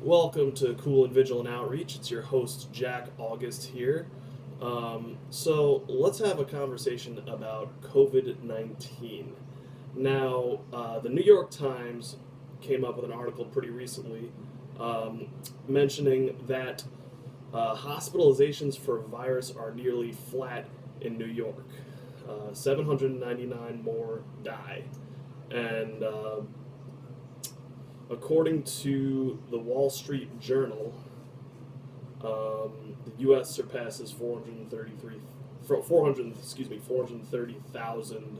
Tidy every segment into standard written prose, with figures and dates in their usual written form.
Welcome to Cool and Vigilant Outreach. It's your host, Jack August, here. So, let's have a conversation about COVID 19. Now, the New York Times came up with an article pretty recently um, mentioning that hospitalizations for virus are nearly flat in New York. 799 more die. And according to the Wall Street Journal, the U.S. surpasses 430,000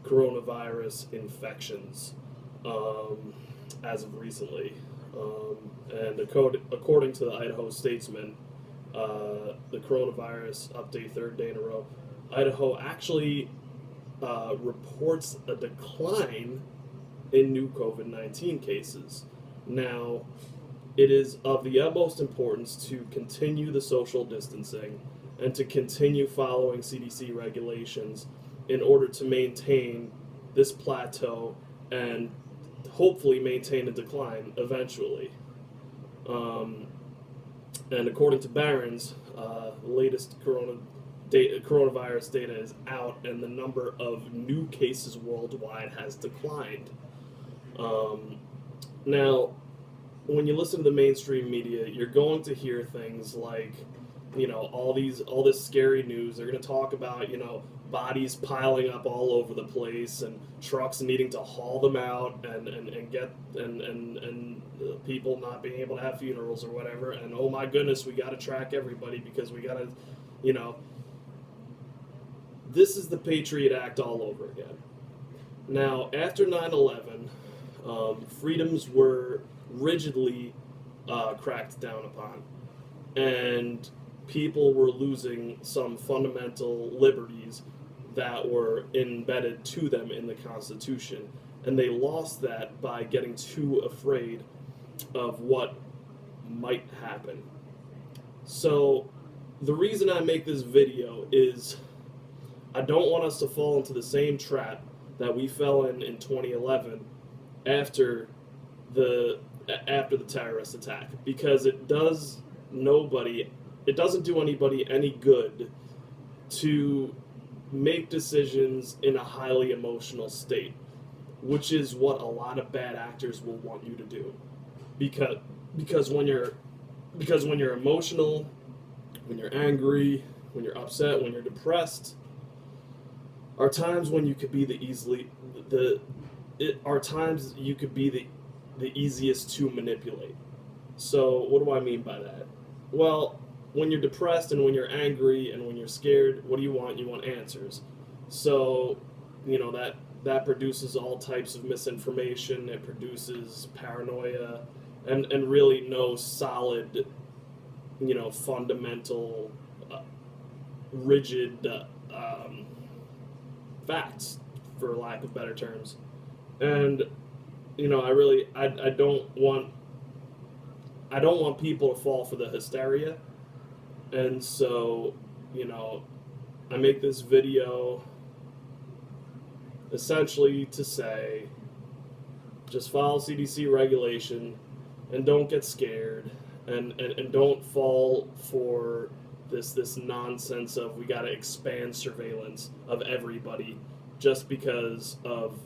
coronavirus infections as of recently. And according to the Idaho Statesman, the coronavirus update, third day in a row, Idaho actually reports a decline in new COVID 19 cases. Now, it is of the utmost importance to continue the social distancing and to continue following CDC regulations in order to maintain this plateau and hopefully maintain a decline eventually. Um, and according to Barron's, the latest coronavirus data is out, and the number of new cases worldwide has declined. Um, Now, when you listen to the mainstream media, you're going to hear things like, all this scary news. They're going to talk about, bodies piling up all over the place and trucks needing to haul them out and get and people not being able to have funerals or whatever. And oh my goodness, we got to track everybody because we got to, you know, this is the Patriot Act all over again. Now, after 9/11, freedoms were rigidly cracked down upon, and people were losing some fundamental liberties that were embedded to them in the Constitution. And they lost that by getting too afraid of what might happen. So, the reason I make this video is I don't want us to fall into the same trap that we fell in 2011 after the after the terrorist attack, because it doesn't do anybody any good to make decisions in a highly emotional state, which is what a lot of bad actors will want you to do. Because because when you're emotional, when you're angry, when you're upset, when you're depressed, are times when you could be are times you could be the easiest to manipulate. So what do I mean by that? Well, when you're depressed and when you're angry and when you're scared, what do you want? You want answers. So, that produces all types of misinformation. It produces paranoia and really no solid, fundamental, rigid facts, for lack of better terms. And I don't want people to fall for the hysteria. And so, I make this video essentially to say just follow CDC regulation and don't get scared and don't fall for this nonsense of we got to expand surveillance of everybody just because of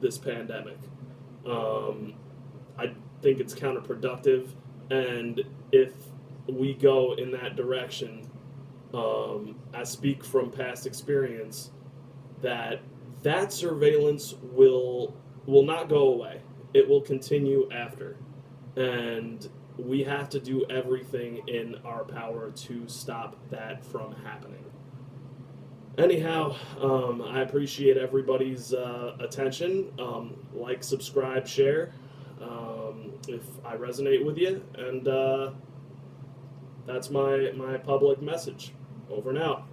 this pandemic. I think it's counterproductive, and if we go in that direction, I speak from past experience that surveillance will not go away. It will continue after, and we have to do everything in our power to stop that from happening. Anyhow, I appreciate everybody's attention. Like, subscribe, share if I resonate with you, and that's my public message. Over and out.